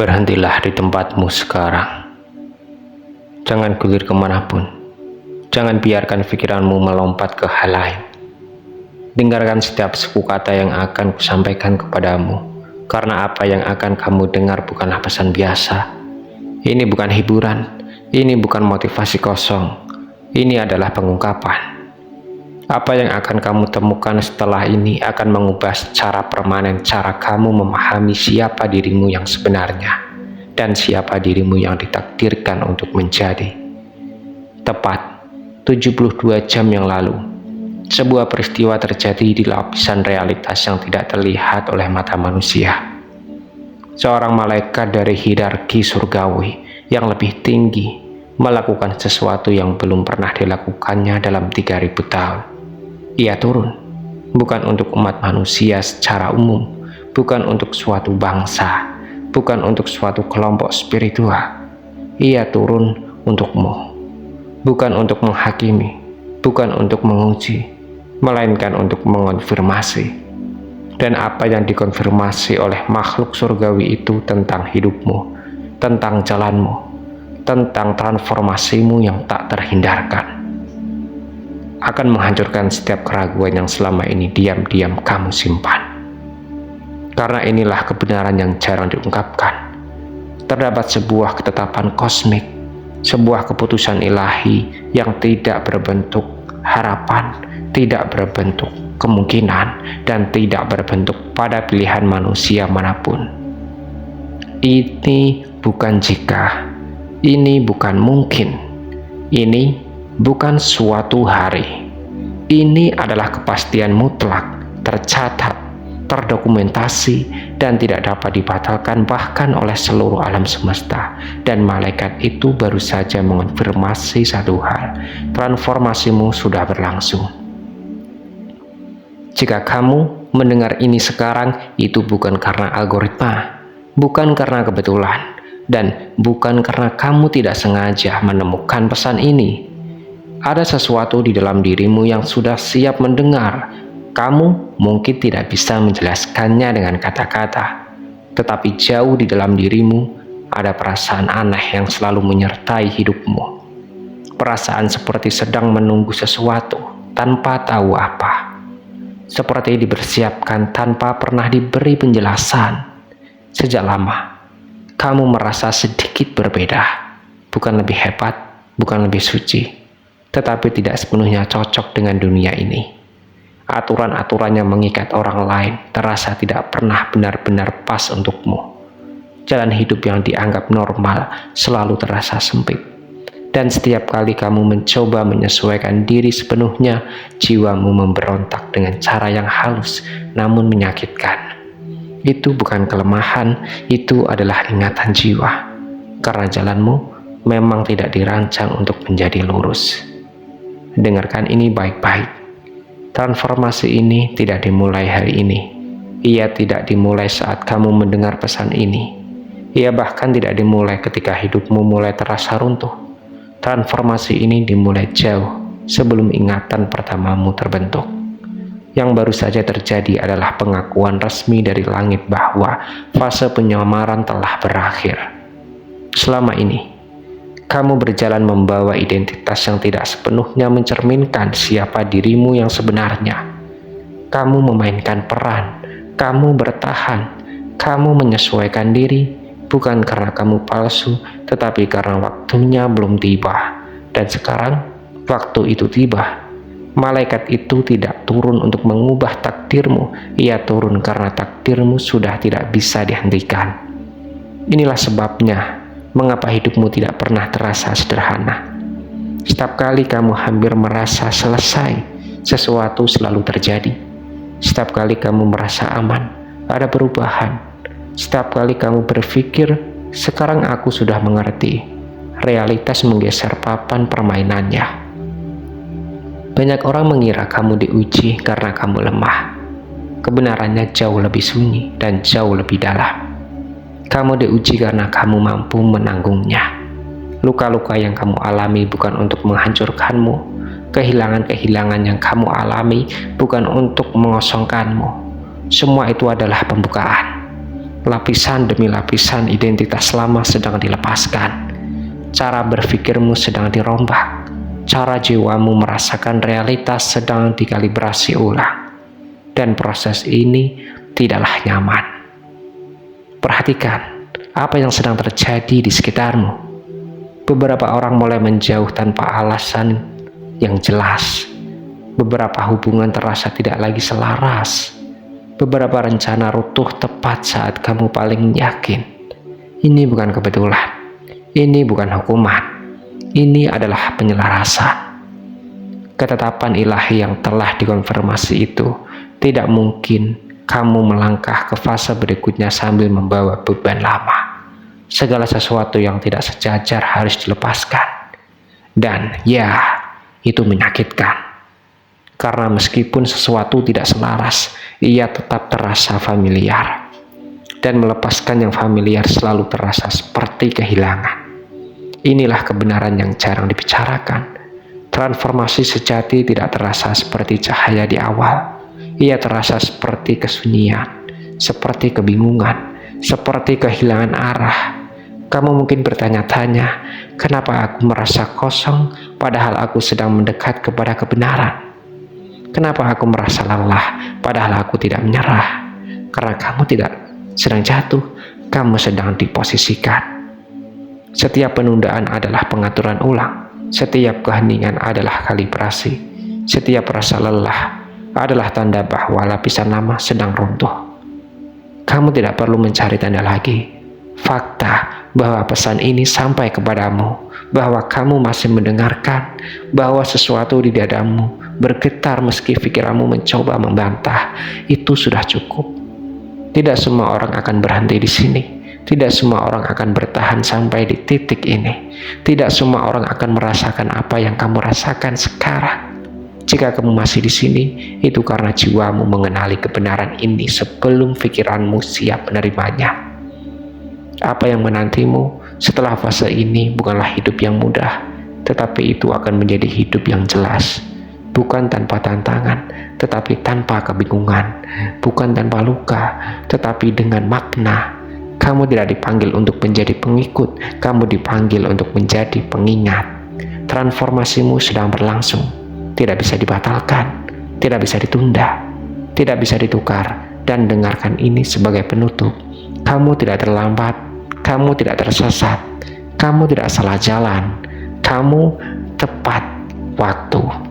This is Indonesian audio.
Berhentilah di tempatmu sekarang. Jangan gulir kemanapun. Jangan biarkan pikiranmu melompat ke hal lain. Dengarkan setiap suku kata yang akan kusampaikan kepadamu, karena apa yang akan kamu dengar bukanlah pesan biasa. Ini bukan hiburan, ini bukan motivasi kosong, ini adalah pengungkapan. Apa yang akan kamu temukan setelah ini akan mengubah secara permanen cara kamu memahami siapa dirimu yang sebenarnya dan siapa dirimu yang ditakdirkan untuk menjadi. Tepat 72 jam yang lalu, sebuah peristiwa terjadi di lapisan realitas yang tidak terlihat oleh mata manusia. Seorang malaikat dari hierarki surgawi yang lebih tinggi melakukan sesuatu yang belum pernah dilakukannya dalam 3000 tahun. Ia turun, bukan untuk umat manusia secara umum, bukan untuk suatu bangsa, bukan untuk suatu kelompok spiritual. Ia turun untukmu, bukan untuk menghakimi, bukan untuk menguji, melainkan untuk mengonfirmasi. Dan apa yang dikonfirmasi oleh makhluk surgawi itu tentang hidupmu, tentang jalanmu, tentang transformasimu yang tak terhindarkan, akan menghancurkan setiap keraguan yang selama ini diam-diam kamu simpan. Karena inilah kebenaran yang jarang diungkapkan. Terdapat sebuah ketetapan kosmik, sebuah keputusan ilahi yang tidak berbentuk harapan, tidak berbentuk kemungkinan, dan tidak berbentuk pada pilihan manusia manapun. Ini bukan jika, ini bukan mungkin, ini bukan suatu hari. Ini adalah kepastian mutlak, tercatat, terdokumentasi, dan tidak dapat dibatalkan bahkan oleh seluruh alam semesta. Dan malaikat itu baru saja mengonfirmasi satu hal: transformasimu sudah berlangsung. Jika kamu mendengar ini sekarang, itu bukan karena algoritma, bukan karena kebetulan, dan bukan karena kamu tidak sengaja menemukan pesan ini. Ada sesuatu di dalam dirimu yang sudah siap mendengar. Kamu mungkin tidak bisa menjelaskannya dengan kata-kata, tetapi jauh di dalam dirimu ada perasaan aneh yang selalu menyertai hidupmu. Perasaan seperti sedang menunggu sesuatu tanpa tahu apa. Seperti dipersiapkan tanpa pernah diberi penjelasan. Sejak lama, kamu merasa sedikit berbeda. Bukan lebih hebat, bukan lebih suci, tetapi tidak sepenuhnya cocok dengan dunia ini. Aturan-aturan yang mengikat orang lain terasa tidak pernah benar-benar pas untukmu. Jalan hidup yang dianggap normal selalu terasa sempit. Dan setiap kali kamu mencoba menyesuaikan diri sepenuhnya, jiwamu memberontak dengan cara yang halus namun menyakitkan. Itu bukan kelemahan, itu adalah ingatan jiwa. Karena jalanmu memang tidak dirancang untuk menjadi lurus. Dengarkan ini baik-baik. Transformasi ini tidak dimulai hari ini. Ia tidak dimulai saat kamu mendengar pesan ini. Ia bahkan tidak dimulai ketika hidupmu mulai terasa runtuh. Transformasi ini dimulai jauh sebelum ingatan pertamamu terbentuk. Yang baru saja terjadi adalah pengakuan resmi dari langit bahwa fase penyamaran telah berakhir. Selama ini, kamu berjalan membawa identitas yang tidak sepenuhnya mencerminkan siapa dirimu yang sebenarnya. Kamu memainkan peran, kamu bertahan, kamu menyesuaikan diri, bukan karena kamu palsu, tetapi karena waktunya belum tiba. Dan sekarang, waktu itu tiba. Malaikat itu tidak turun untuk mengubah takdirmu, ia turun karena takdirmu sudah tidak bisa dihentikan. Inilah sebabnya mengapa hidupmu tidak pernah terasa sederhana. Setiap kali kamu hampir merasa selesai, sesuatu selalu terjadi. Setiap kali kamu merasa aman, ada perubahan. Setiap kali kamu berpikir, sekarang aku sudah mengerti, realitas menggeser papan permainannya. Banyak orang mengira kamu diuji karena kamu lemah. Kebenarannya jauh lebih sunyi dan jauh lebih dalam. Kamu diuji karena kamu mampu menanggungnya. Luka-luka yang kamu alami bukan untuk menghancurkanmu. Kehilangan-kehilangan yang kamu alami bukan untuk mengosongkanmu. Semua itu adalah pembukaan. Lapisan demi lapisan identitas lama sedang dilepaskan. Cara berpikirmu sedang dirombak. Cara jiwamu merasakan realitas sedang dikalibrasi ulang. Dan proses ini tidaklah nyaman. Perhatikan apa yang sedang terjadi di sekitarmu. Beberapa orang mulai menjauh tanpa alasan yang jelas. Beberapa hubungan terasa tidak lagi selaras. Beberapa rencana runtuh tepat saat kamu paling yakin. Ini bukan kebetulan. Ini bukan hukuman. Ini adalah penyelarasan. Ketetapan ilahi yang telah dikonfirmasi itu tidak mungkin kamu melangkah ke fase berikutnya sambil membawa beban lama. Segala sesuatu yang tidak sejajar harus dilepaskan. Dan ya, itu menyakitkan. Karena meskipun sesuatu tidak selaras, ia tetap terasa familiar. Dan melepaskan yang familiar selalu terasa seperti kehilangan. Inilah kebenaran yang jarang dibicarakan. Transformasi sejati tidak terasa seperti cahaya di awal. Ia terasa seperti kesunyian, seperti kebingungan, seperti kehilangan arah. Kamu mungkin bertanya-tanya, kenapa aku merasa kosong padahal aku sedang mendekat kepada kebenaran? Kenapa aku merasa lelah padahal aku tidak menyerah? Karena kamu tidak sedang jatuh, kamu sedang diposisikan. Setiap penundaan adalah pengaturan ulang. Setiap keheningan adalah kalibrasi. Setiap rasa lelah adalah tanda bahwa lapisan lama sedang runtuh. Kamu tidak perlu mencari tanda lagi. Fakta bahwa pesan ini sampai kepadamu, bahwa kamu masih mendengarkan, bahwa sesuatu di dadamu bergetar meski pikiranmu mencoba membantah, itu sudah cukup. Tidak semua orang akan berhenti di sini. Tidak semua orang akan bertahan sampai di titik ini. Tidak semua orang akan merasakan apa yang kamu rasakan sekarang. Jika kamu masih di sini, itu karena jiwamu mengenali kebenaran ini sebelum pikiranmu siap menerimanya. Apa yang menantimu setelah fase ini bukanlah hidup yang mudah, tetapi itu akan menjadi hidup yang jelas. Bukan tanpa tantangan, tetapi tanpa kebingungan. Bukan tanpa luka, tetapi dengan makna. Kamu tidak dipanggil untuk menjadi pengikut, kamu dipanggil untuk menjadi pengingat. Transformasimu sedang berlangsung, tidak bisa dibatalkan, tidak bisa ditunda, tidak bisa ditukar. Dan dengarkan ini sebagai penutup. Kamu tidak terlambat, kamu tidak tersesat, kamu tidak salah jalan, kamu tepat waktu.